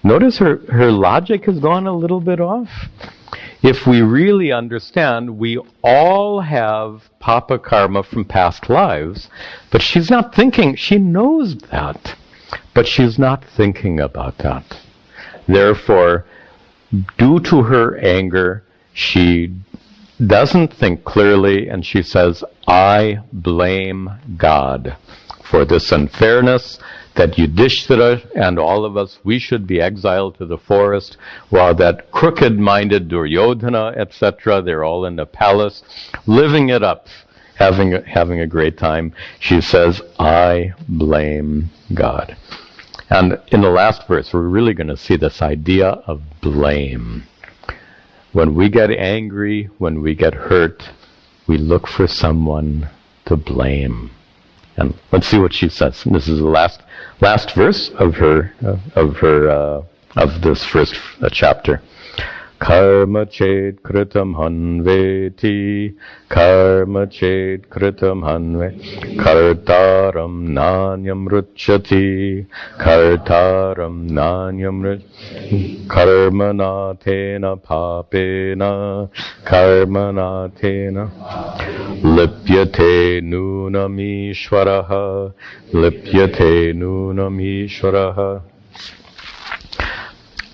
Notice her logic has gone a little bit off. If we really understand, we all have papa karma from past lives, but she's not thinking, she knows that. But she's not thinking about that. Therefore, due to her anger, she doesn't think clearly, and she says, I blame God for this unfairness, that Yuddhishthira and all of us, we should be exiled to the forest, while that crooked-minded Duryodhana, etc., they're all in the palace, living it up, having a great time. She says, I blame God. And in the last verse, we're really going to see this idea of blame. When we get angry, when we get hurt, we look for someone to blame. And let's see what she says. And this is the last verse of this first chapter. Karma ched kritam hanveti, karma ched kritam hanveti, kartaram nanyam ruchyati, kartaram nanyam ruchyati, karmana tena papena, karmana tena, lipyate nunam ishvaraha, lipyate nunam ishvaraha.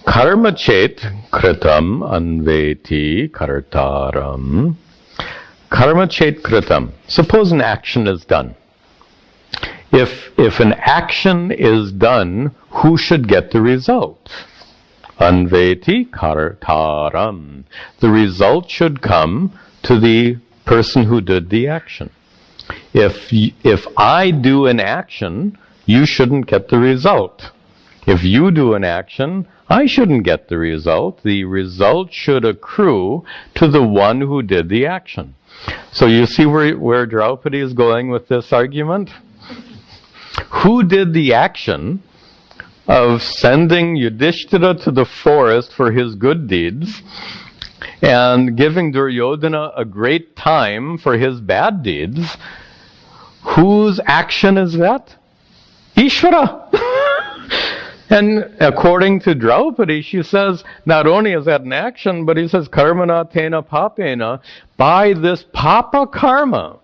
Karma chet kritam anveti kartaram. Karma chet kritam. Suppose an action is done. If an action is done, who should get the result? Anveti kartaram. The result should come to the person who did the action. If I do an action, you shouldn't get the result. If you do an action, I shouldn't get the result. The result should accrue to the one who did the action. So you see where Draupadi is going with this argument? Who did the action of sending Yuddhishthira to the forest for his good deeds and giving Duryodhana a great time for his bad deeds? Whose action is that? Ishvara! And according to Draupadi, she says, not only is that an action, but he says, karmana tena papena, by this papa karma.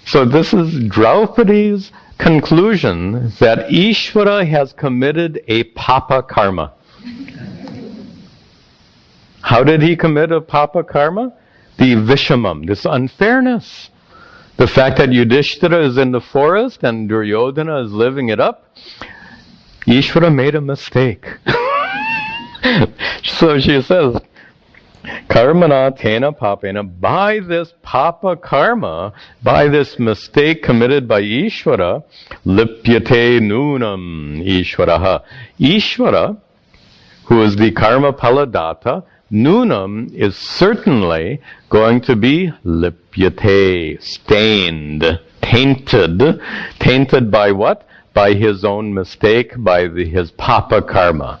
So this is Draupadi's conclusion that Ishvara has committed a papa karma. How did he commit a papa karma? The vishamam, this unfairness. The fact that Yuddhishthira is in the forest and Duryodhana is living it up. Ishvara made a mistake. So she says, karmana tena papena, by this papa karma, by this mistake committed by Ishvara, lipyate nunam Ishvaraha. Ishvara, who is the karma paladata, nunam is certainly going to be lipyate, stained, tainted. Tainted by what? By his own mistake, by his papa karma.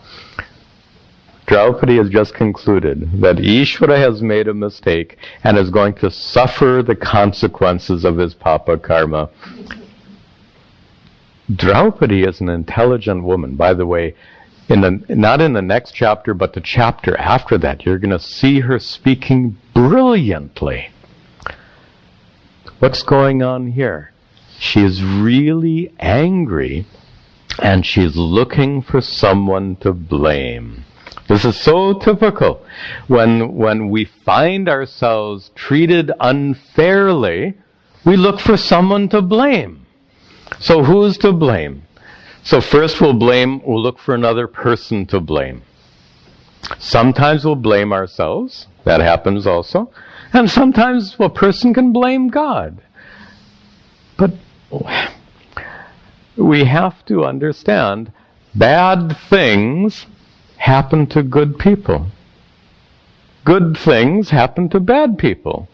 Draupadi has just concluded that Ishvara has made a mistake and is going to suffer the consequences of his papa karma. Draupadi is an intelligent woman. By the way, not in the next chapter, but the chapter after that, you're going to see her speaking brilliantly. What's going on here? She is really angry, and she's looking for someone to blame. This is so typical. When we find ourselves treated unfairly, we look for someone to blame. So who's to blame? So first we'll look for another person to blame. Sometimes we'll blame ourselves. That happens also. And sometimes a person can blame God. But we have to understand bad things happen to good people. Good things happen to bad people.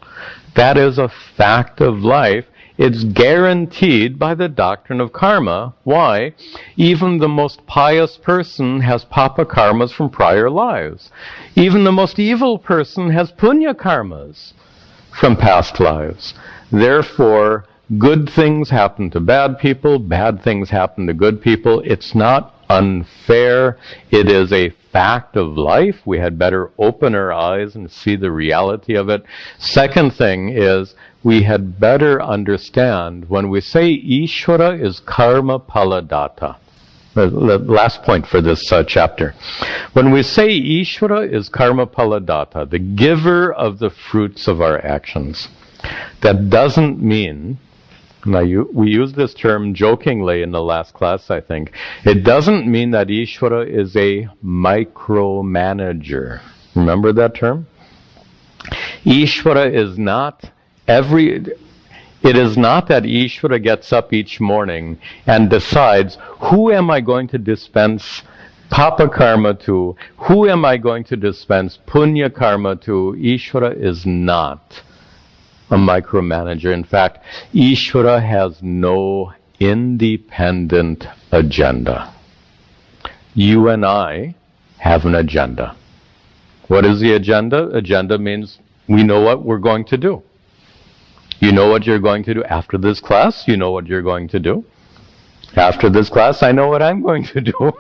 That is a fact of life. It's guaranteed by the doctrine of karma. Why? Even the most pious person has papa karmas from prior lives. Even the most evil person has punya karmas from past lives. Therefore, good things happen to bad people, bad things happen to good people. It's not unfair. It is a fact of life. We had better open our eyes and see the reality of it. Second thing is, we had better understand when we say Ishvara is karma paladata. The last point for this chapter. When we say Ishvara is karma paladata, the giver of the fruits of our actions, that doesn't mean, now we used this term jokingly in the last class, I think. It doesn't mean that Ishvara is a micromanager. Remember that term? Ishvara is not it is not that Ishvara gets up each morning and decides, who am I going to dispense papa karma to? Who am I going to dispense punya karma to? Ishvara is not a micromanager. In fact, Ishvara has no independent agenda. You and I have an agenda. What is the agenda? Agenda means we know what we're going to do. You know what you're going to do after this class. You know what you're going to do. After this class, I know what I'm going to do.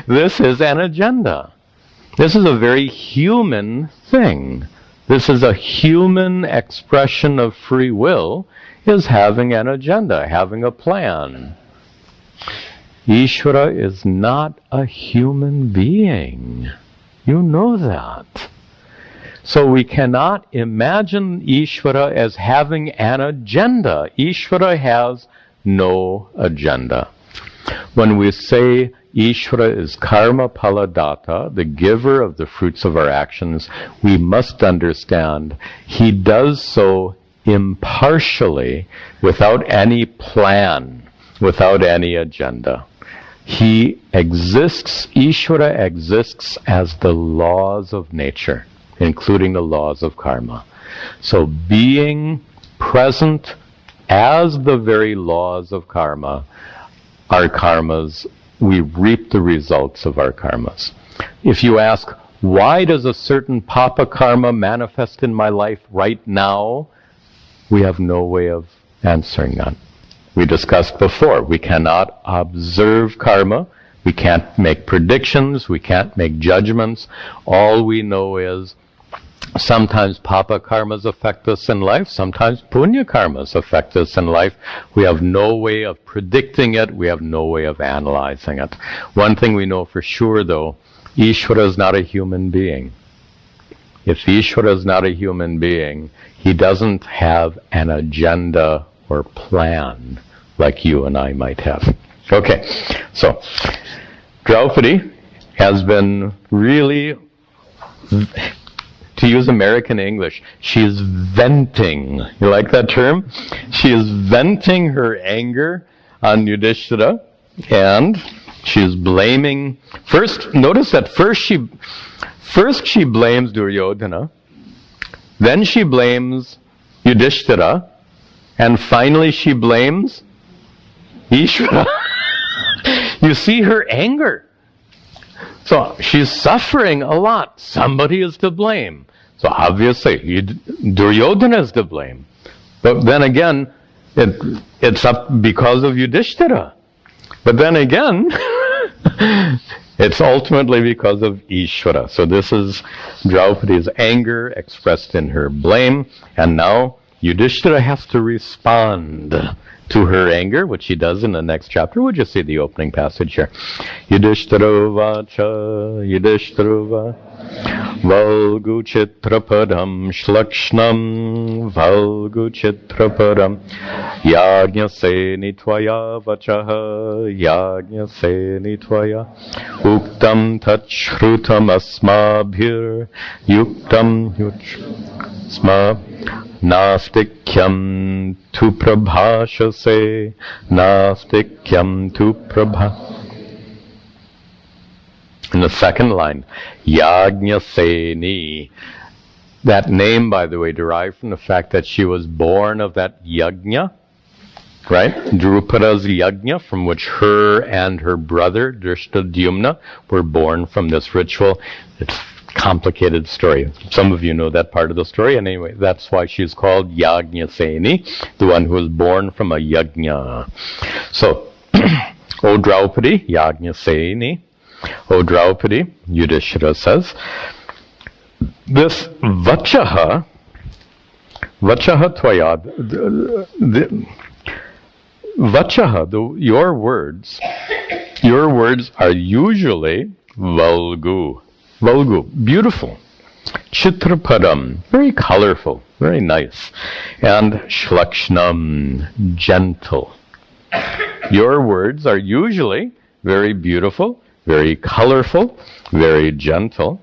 This is an agenda. This is a very human thing. This is a human expression of free will, is having an agenda, having a plan. Ishvara is not a human being. You know that. So we cannot imagine Ishvara as having an agenda. Ishvara has no agenda. When we say Ishvara is karma paladata, the giver of the fruits of our actions, we must understand he does so impartially, without any plan, without any agenda. He exists, Ishvara exists as the laws of nature, including the laws of karma. So being present as the very laws of karma, our karmas, we reap the results of our karmas. If you ask, why does a certain papa karma manifest in my life right now? We have no way of answering that. We discussed before, we cannot observe karma. We can't make predictions. We can't make judgments. All we know is sometimes papa karmas affect us in life. Sometimes punya karmas affect us in life. We have no way of predicting it. We have no way of analyzing it. One thing we know for sure, though, Ishvara is not a human being. If Ishvara is not a human being, he doesn't have an agenda or plan like you and I might have. Okay, so Draupadi has been really, to use American English, she is venting. You like that term? She is venting her anger on Yuddhishthira, and she is blaming. First, notice that first she blames Duryodhana, then she blames Yuddhishthira, and finally she blames Ishvara. You see her anger. So she's suffering a lot. Somebody is to blame. So obviously, Duryodhana is to blame. But then again, it's up because of Yuddhishthira. But then again, it's ultimately because of Ishvara. So this is Draupadi's anger expressed in her blame. And now Yuddhishthira has to respond to her anger, which he does in the next chapter. We'll just see the opening passage here. Yuddhishthira vacha, Yuddhishthira vacha, valgu chitrapadam shlakshnam, valgu chitrapadam, yajnaseni tvaya vachaha, yajnaseni tvaya, uktam tachrutam asmabhir, yuktam yuchsma, nastikyam tu prabhashase, nastikyam tu prabha. In the second line, Yajnaseni. That name, by the way, derived from the fact that she was born of that yajna, right? Drupada's yajna, from which her and her brother, Drishtadyumna, were born from this ritual. It's a complicated story. Some of you know that part of the story. And anyway, that's why she's called Yajnaseni, the one who was born from a yajna. So, O Draupadi, Yajnaseni, O Draupadi, Yuddhishthira says, this vachaha tvaya, vachaha, your words, Your words are usually vulgu. Vulgu, beautiful. Chitrapadam, very colorful, very nice. And shlakshnam, gentle. Your words are usually very beautiful, very colorful, very gentle.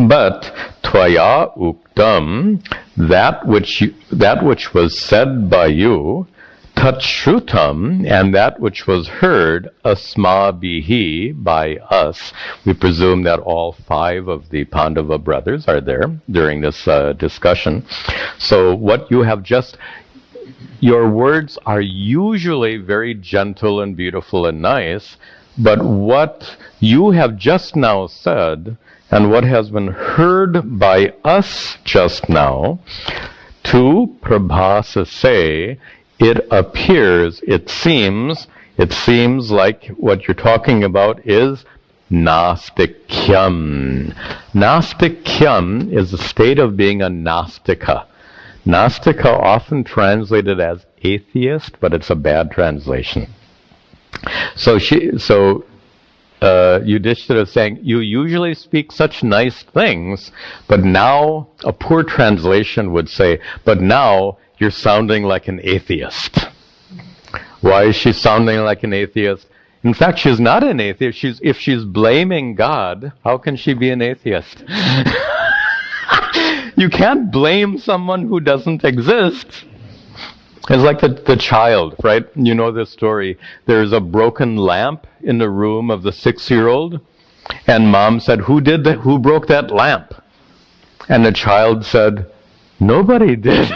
But tvaya uktam, that which was said by you, tatshrutam, and that which was heard, asmabihi, by us. We presume that all 5 of the Pandava brothers are there during this discussion. So what you have just, your words are usually very gentle and beautiful and nice, but what you have just now said, and what has been heard by us just now, to prabhasase, it appears, it seems like what you're talking about is nastikyam. Nastikyam is the state of being a nastika. Nastika, often translated as atheist, but it's a bad translation. So Yuddhishthira is saying, you usually speak such nice things, but now, a poor translation would say, but now you're sounding like an atheist. Why is she sounding like an atheist? In fact, she's not an atheist. If she's blaming God, how can she be an atheist? You can't blame someone who doesn't exist. It's like the child, right? You know this story. There's a broken lamp in the room of the 6-year-old, and mom said, who broke that lamp? And the child said, nobody did.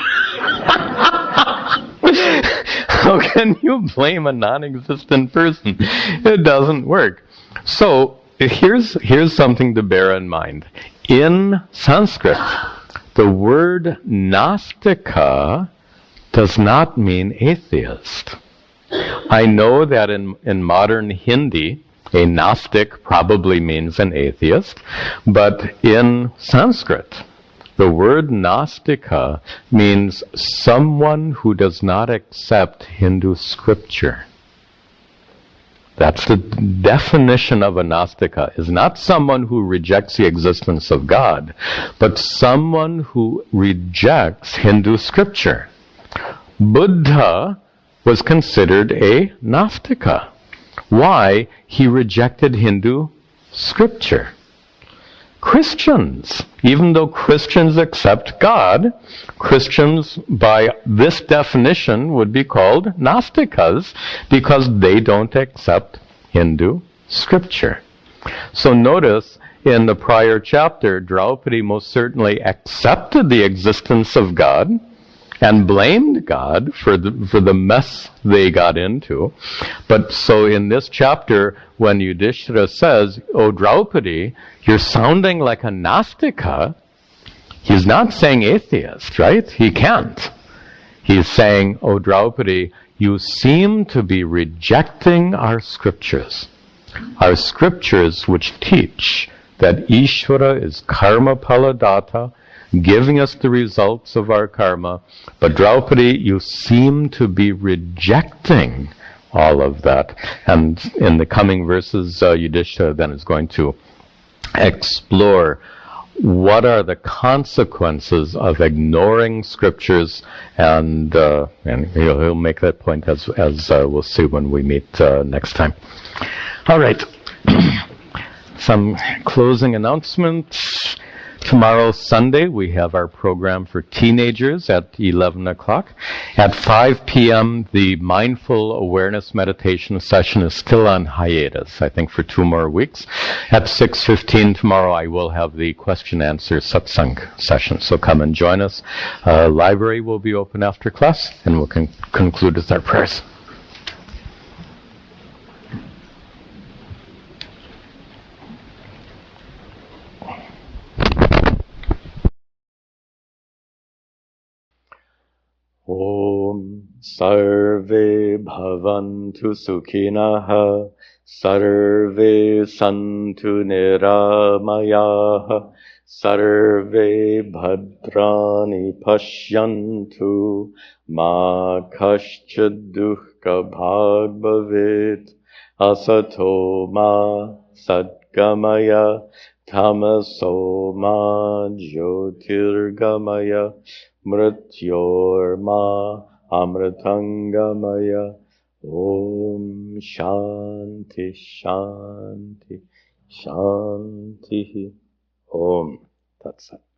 How can you blame a non-existent person? It doesn't work. So here's something to bear in mind. In Sanskrit, the word Nastika does not mean atheist. I know that in modern Hindi, a Gnostic probably means an atheist, but in Sanskrit, the word Nastika means someone who does not accept Hindu scripture. That's the definition of a Nastika, is not someone who rejects the existence of God, but someone who rejects Hindu scripture. Buddha was considered a Nastika. Why? He rejected Hindu scripture. Christians, even though Christians accept God, Christians by this definition would be called Nastikas because they don't accept Hindu scripture. So notice in the prior chapter, Draupadi most certainly accepted the existence of God and blamed God for the mess they got into. But so in this chapter, when Yuddhishthira says, "Oh, Draupadi, you're sounding like a Nastika," he's not saying atheist, right? He can't. He's saying, "Oh, Draupadi, you seem to be rejecting our scriptures which teach that Ishvara is karma paladata, giving us the results of our karma. But Draupadi, you seem to be rejecting all of that." And in the coming verses, Yuddhishthira then is going to explore what are the consequences of ignoring scriptures, and he'll make that point as we'll see when we meet next time. All right. Some closing announcements. Tomorrow, Sunday, we have our program for teenagers at 11 o'clock. At 5 p.m., the Mindful Awareness Meditation session is still on hiatus, I think, for 2 more weeks. At 6:15 tomorrow, I will have the question-answer satsang session, so come and join us. Library will be open after class, and we'll conclude with our prayers. Om Sarve Bhavantu Sukhinah Sarve Santu Niramayah Sarve Bhadrani Pashyantu Ma Kaschid Dukkha Bhag Bhavet asato ma sadgamaya, tamaso ma jyotirgamaya, mrityorma amritangamaya. Om Shanti Shanti Shanti. Om Tat Sat.